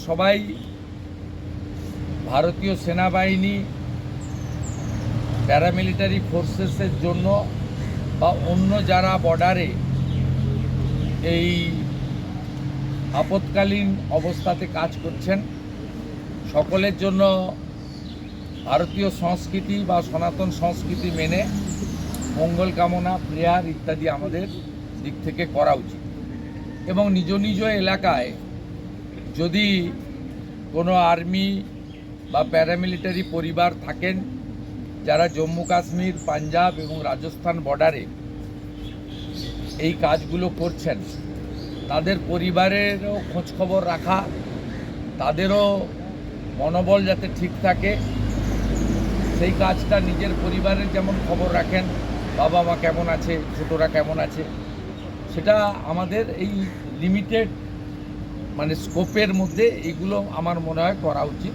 সবাই ভারতীয় সেনাবাহিনী, প্যারামিলিটারি ফোর্সেসের জন্য বা অন্য যারা বর্ডারে এই আপৎকালীন অবস্থাতে কাজ করছেন সকলের জন্য ভারতীয় সংস্কৃতি বা সনাতন সংস্কৃতি মেনে মঙ্গল কামনা, প্রেয়ার ইত্যাদি আমাদের দিক থেকে করা উচিত। এবং নিজ নিজ এলাকায় যদি কোনো আর্মি বা প্যারামিলিটারি পরিবার থাকেন যারা জম্মু কাশ্মীর, পাঞ্জাব এবং রাজস্থান বর্ডারে এই কাজগুলো করছেন, তাদের পরিবারেরও খোঁজখবর রাখা, তাদেরও মনোবল যাতে ঠিক থাকে, সেই কাজটা নিজের পরিবারের যেমন খবর রাখেন, বাবা মা কেমন আছে, ছোটরা কেমন আছে, সেটা আমাদের এই লিমিটেড স্কোপের মধ্যে এইগুলো আমার মনে হয় করা উচিত।